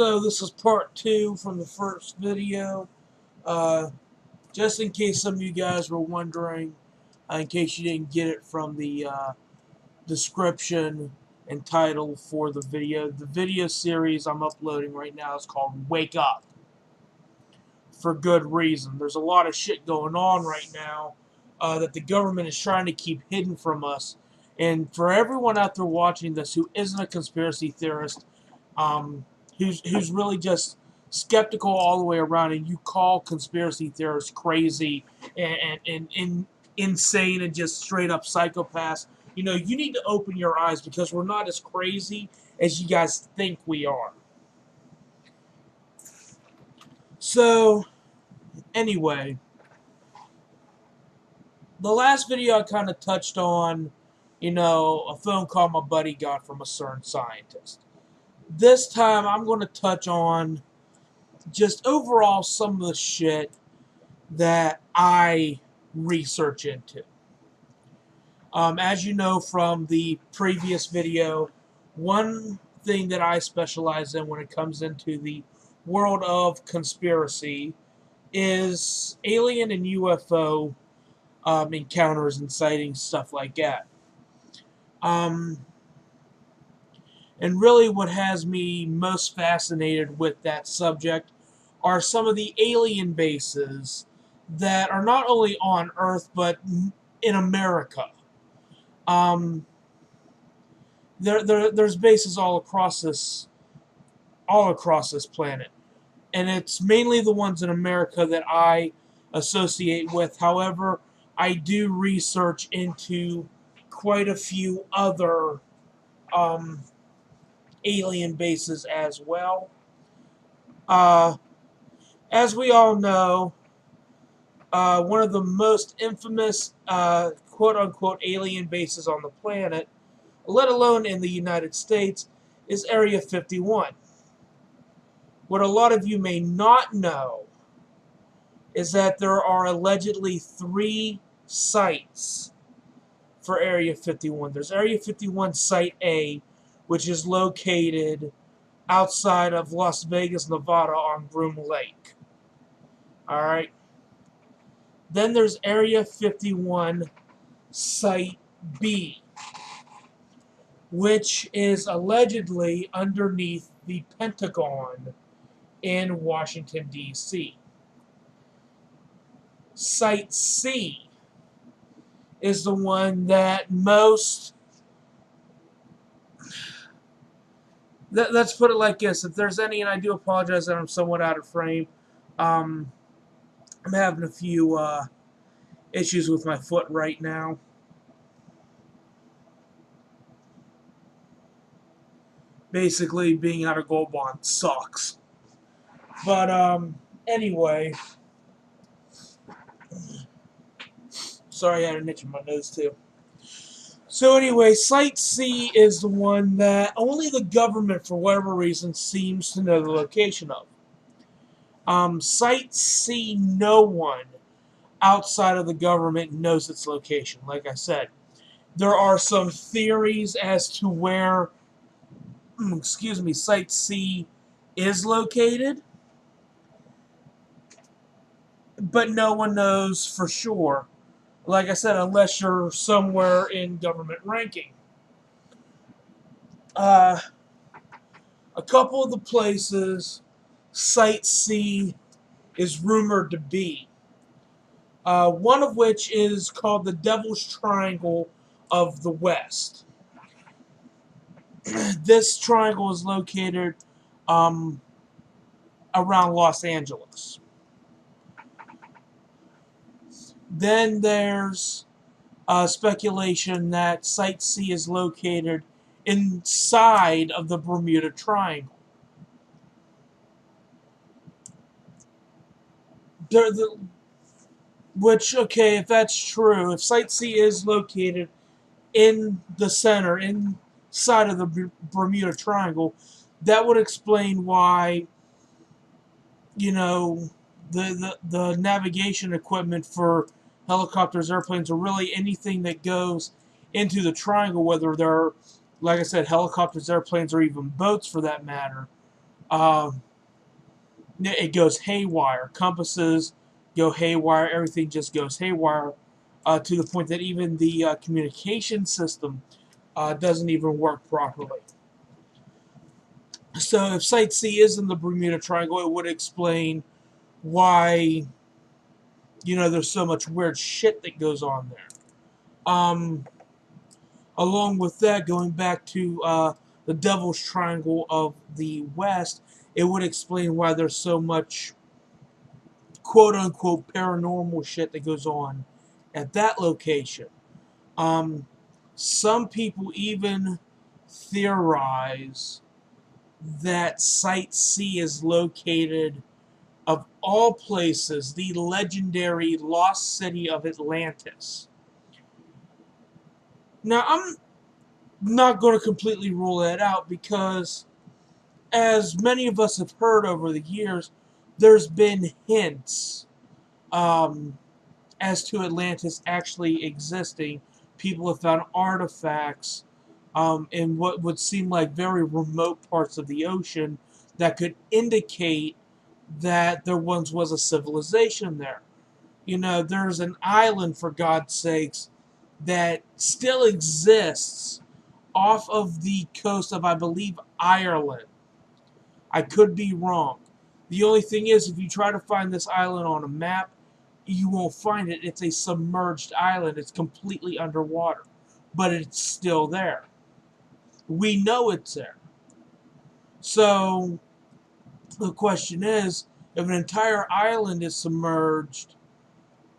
So this is part 2 from the first video. Just in case some of you guys were wondering, in case you didn't get it from the description and title for the video series I'm uploading right now is called Wake Up. For good reason. There's a lot of shit going on right now that the government is trying to keep hidden from us. And for everyone out there watching this who isn't a conspiracy theorist, who's really just skeptical all the way around, and you call conspiracy theorists crazy and insane and just straight up psychopaths, you know, you need to open your eyes because we're not as crazy as you guys think we are. So, anyway, the last video I kind of touched on, you know, a phone call my buddy got from a CERN scientist. This time I'm going to touch on just overall some of the shit that I research into. As you know from the previous video, one thing that I specialize in when it comes into the world of conspiracy is alien and UFO encounters and sightings, stuff like that. And really what has me most fascinated with that subject are some of the alien bases that are not only on Earth but in America. There's bases all across this planet, and it's mainly the ones in America that I associate with. However, I do research into quite a few other alien bases as well. As we all know, one of the most infamous quote-unquote alien bases on the planet, let alone in the United States, is Area 51. What a lot of you may not know is that there are allegedly 3 sites for Area 51. There's Area 51 Site A, which is located outside of Las Vegas, Nevada on Groom Lake. Alright? Then there's Area 51 Site B, which is allegedly underneath the Pentagon in Washington, D.C. Site C is the one that most... Let's put it like this. If there's any, and I do apologize that I'm somewhat out of frame, I'm having a few issues with my foot right now. Basically, being out of Gold Bond sucks. But, anyway. Sorry, I had an itch in my nose, too. So anyway, Site C is the one that only the government, for whatever reason, seems to know the location of. Site C, no one outside of the government knows its location. Like I said, there are some theories as to where, Site C is located, but no one knows for sure. Like I said, unless you're somewhere in government ranking. A couple of the places Site C is rumored to be. One of which is called the Devil's Triangle of the West. This triangle is located around Los Angeles. Then there's speculation that Site C is located inside of the Bermuda Triangle. Which, okay, if that's true, if Site C is located in the center, inside of the Bermuda Triangle, that would explain why, you know, the navigation equipment for helicopters, airplanes, or really anything that goes into the triangle, whether they're, like I said, helicopters, airplanes, or even boats for that matter, Um, it goes haywire. Compasses go haywire. Everything just goes haywire to the point that even the communication system doesn't even work properly. So if Site C is in the Bermuda Triangle, it would explain why there's so much weird shit that goes on there. Um, Along with that, going back to the Devil's Triangle of the West, it would explain why there's so much quote unquote paranormal shit that goes on at that location. Um, some people even theorize that Site C is located, of all places, the legendary lost city of Atlantis. Now, I'm not going to completely rule that out because, as many of us have heard over the years, there's been hints as to Atlantis actually existing. People have found artifacts in what would seem like very remote parts of the ocean that could indicate that there once was a civilization there. There's an island, for God's sakes, that still exists off of the coast of, I believe, Ireland. I could be wrong. The only thing is, if you try to find this island on a map, you won't find it. It's a submerged island. It's completely underwater. But it's still there. We know it's there. So, the question is, if an entire island is submerged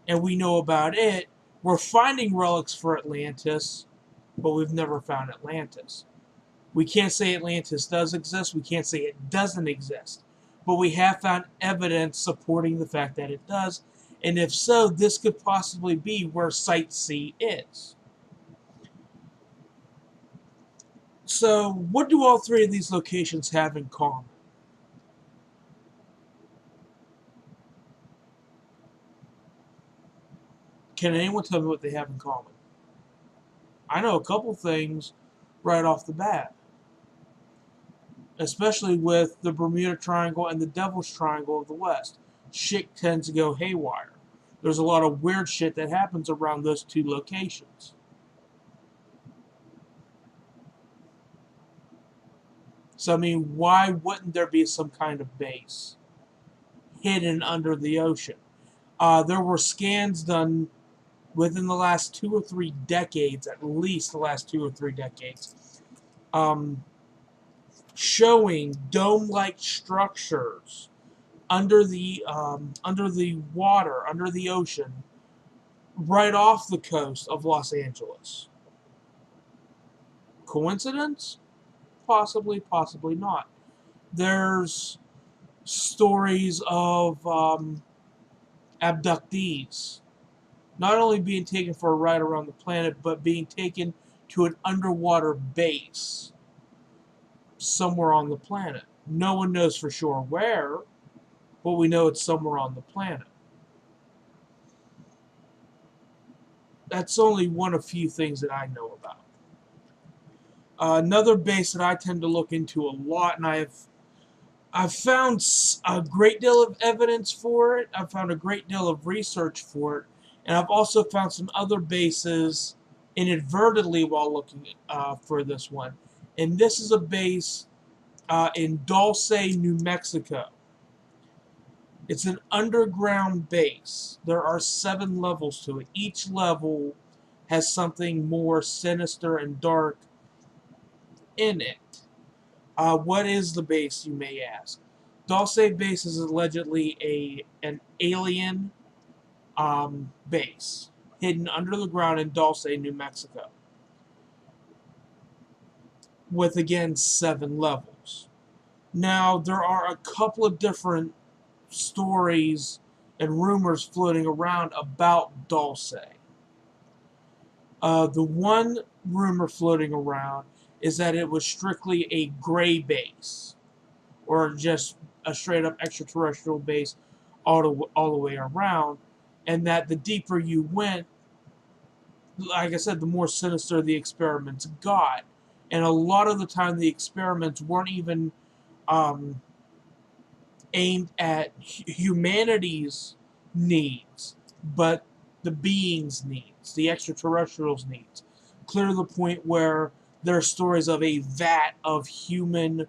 and we know about it, we're finding relics for Atlantis, but we've never found Atlantis. We can't say Atlantis does exist. We can't say it doesn't exist. But we have found evidence supporting the fact that it does. And if so, this could possibly be where Site C is. So, what do all three of these locations have in common? Can anyone tell me what they have in common? I know a couple things right off the bat, especially with the Bermuda Triangle and the Devil's Triangle of the West. Shit tends to go haywire. There's a lot of weird shit that happens around those two locations. So, I mean, why wouldn't there be some kind of base hidden under the ocean? There were scans done within the last 2 or 3 decades, at least the last 2 or 3 decades, showing dome-like structures under the water, under the ocean, right off the coast of Los Angeles. Coincidence? Possibly, possibly not. There's stories of abductees not only being taken for a ride around the planet, but being taken to an underwater base somewhere on the planet. No one knows for sure where, but we know it's somewhere on the planet. That's only one of few things that I know about. Another base that I tend to look into a lot, and I've found a great deal of evidence for it. I've found a great deal of research for it, and I've also found some other bases inadvertently while looking for this one. And this is a base in Dulce, New Mexico. It's an underground base. There are 7 levels to it. Each level has something more sinister and dark in it. What is the base, you may ask? Dulce base is allegedly an alien base hidden under the ground in Dulce, New Mexico, with again 7 levels. Now, there are a couple of different stories and rumors floating around about Dulce. The one rumor floating around is that it was strictly a gray base, or just a straight up extraterrestrial base all the way around, and that the deeper you went, like I said, the more sinister the experiments got. And a lot of the time, the experiments weren't even aimed at humanity's needs, but the beings' needs, the extraterrestrials' needs. Clear to the point where there are stories of a vat of human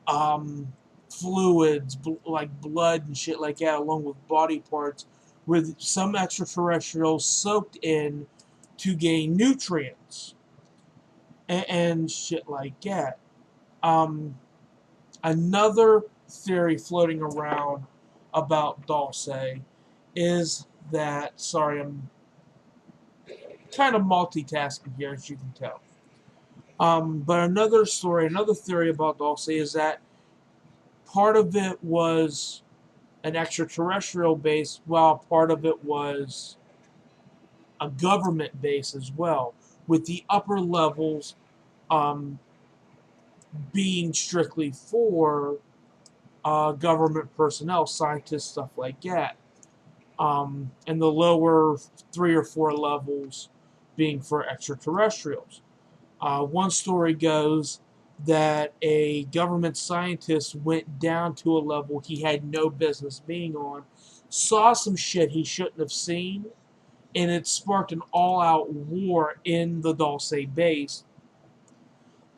um, fluids, like blood and shit like that, along with body parts, with some extraterrestrials soaked in to gain nutrients and shit like that. Um, Another theory floating around about Dulce is that, sorry, I'm kind of multitasking here, as you can tell. But another story, another theory about Dulce is that part of it was an extraterrestrial base, while part of it was a government base as well, with the upper levels um, being strictly for government personnel, scientists, stuff like that. And the lower 3 or 4 levels being for extraterrestrials. One story goes that a government scientist went down to a level he had no business being on, saw some shit he shouldn't have seen, and it sparked an all-out war in the Dulce base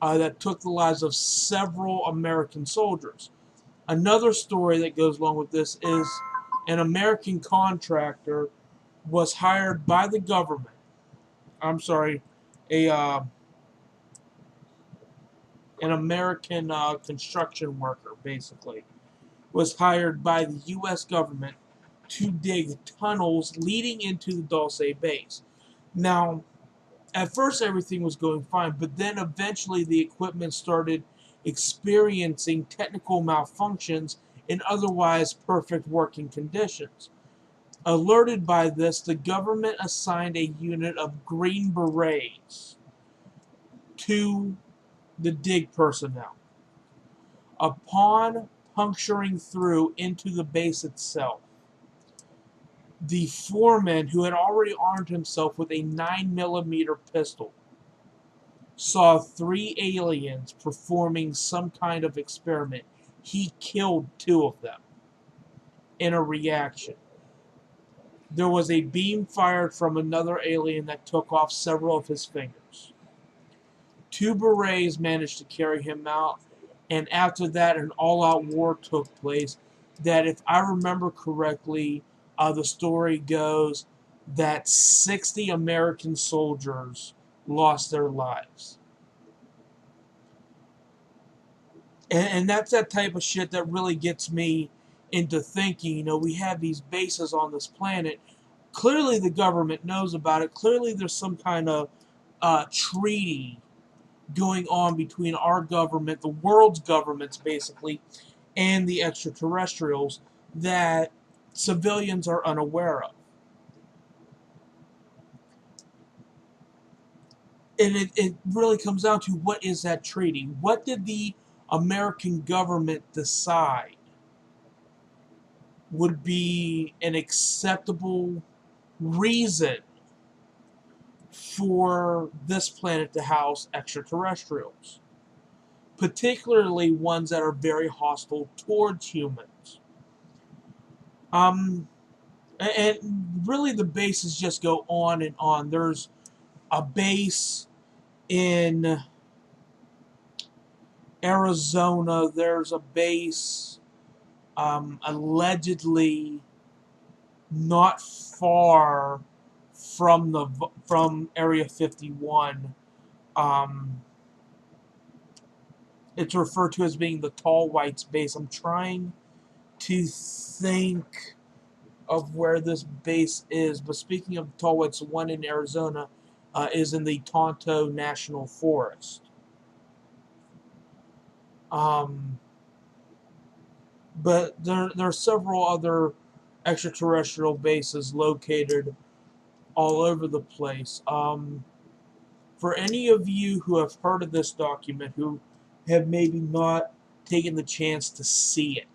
that took the lives of several American soldiers. Another story that goes along with this is an American contractor was hired by the government. I'm sorry, a an American construction worker, basically, was hired by the U.S. government to dig tunnels leading into the Dulce base. Now, at first everything was going fine, but then eventually the equipment started experiencing technical malfunctions in otherwise perfect working conditions. Alerted by this, the government assigned a unit of Green Berets to the dig personnel. Upon puncturing through into the base itself, the foreman, who had already armed himself with a 9mm pistol, saw 3 aliens performing some kind of experiment. He killed 2 of them in a reaction. There was a beam fired from another alien that took off several of his fingers. 2 berets managed to carry him out, and after that, an all-out war took place. That, if I remember correctly, the story goes that 60 American soldiers lost their lives. And that's that type of shit that really gets me into thinking. You know, we have these bases on this planet. Clearly, the government knows about it. Clearly, there's some kind of treaty going on between our government, the world's governments, basically, and the extraterrestrials that civilians are unaware of. And it really comes down to, what is that treaty? What did the American government decide would be an acceptable reason for this planet to house extraterrestrials, particularly ones that are very hostile towards humans? Um, and really, the bases just go on and on. There's a base in Arizona. There's a base allegedly not far from Area 51. Um, it's referred to as being the Tall Whites base. I'm trying to think of where this base is, but speaking of the Tall Whites, the one in Arizona is in the Tonto National Forest. Um, but there are several other extraterrestrial bases located all over the place. For any of you who have heard of this document, who have maybe not taken the chance to see it,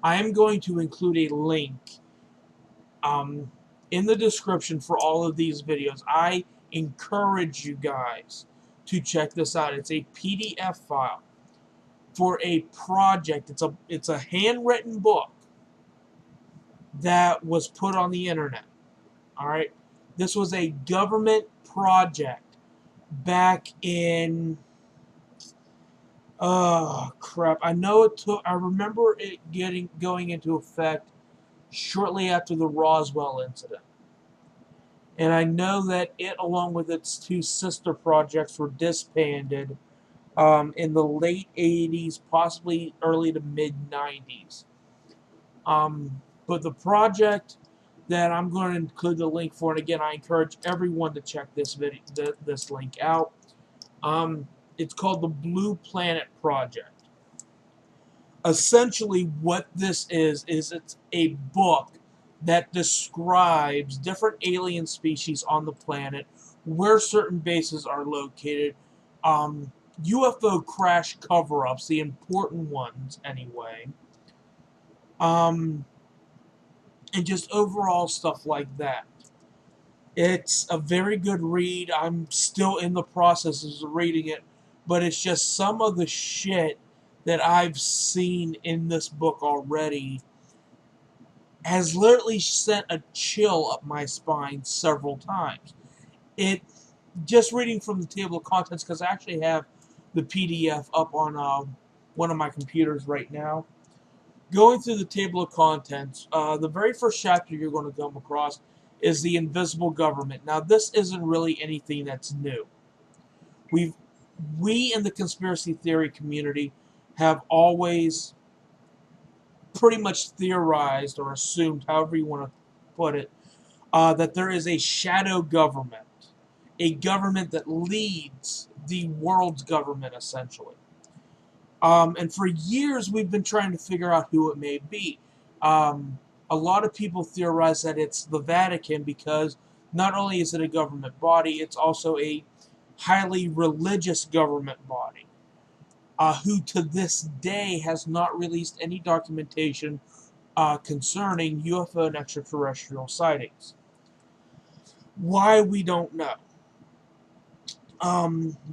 I am going to include a link um, in the description for all of these videos. I encourage you guys to check this out. It's a PDF file for a project. It's a handwritten book that was put on the internet. All right, this was a government project back in. Oh crap! I know it took. I remember it going into effect shortly after the Roswell incident. And I know that it, along with its two sister projects, were disbanded in the late 80s, possibly early to mid 90s. But the project that I'm going to include the link for, and again, I encourage everyone to check this this link out. It's called the Blue Planet Project. Essentially, what this is it's a book that describes different alien species on the planet, where certain bases are located, UFO crash cover-ups, the important ones anyway, and just overall stuff like that. It's a very good read. I'm still in the process of reading it, but it's just some of the shit that I've seen in this book already has literally sent a chill up my spine several times. It just reading from the table of contents, because I actually have the PDF up on one of my computers right now. Going through the table of contents, the very first chapter you're going to come across is the invisible government. Now, this isn't really anything that's new. We in the conspiracy theory community have always pretty much theorized or assumed, however you want to put it, that there is a shadow government, a government that leads the world's government, essentially. And for years, we've been trying to figure out who it may be. A lot of people theorize that it's the Vatican, because not only is it a government body, it's also a highly religious government body. Who to this day has not released any documentation concerning UFO and extraterrestrial sightings. Why, we don't know.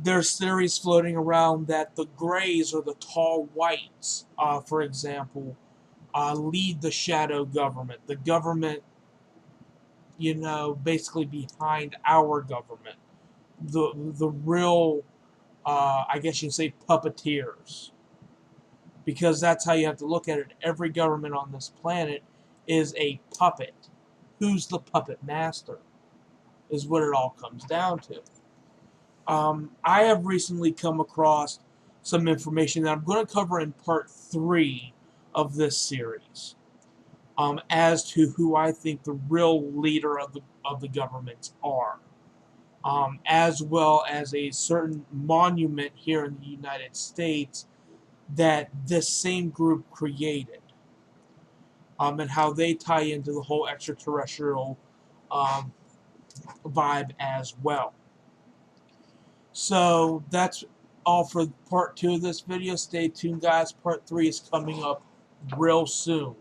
There's theories floating around that the Greys or the Tall Whites, for example, lead the shadow government. The government, basically behind our government. The real... I guess you can say puppeteers. Because that's how you have to look at it. Every government on this planet is a puppet. Who's the puppet master? Is what it all comes down to. I have recently come across some information that I'm going to cover in part 3 of this series. As to who I think the real leader of the governments are. As well as a certain monument here in the United States that this same group created, and how they tie into the whole extraterrestrial vibe as well. So that's all for part 2 of this video. Stay tuned, guys. Part 3 is coming up real soon.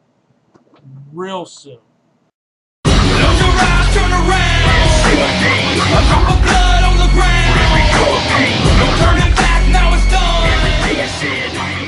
Real soon. Turn around. A drop of blood on the ground. No turning back, now it's done.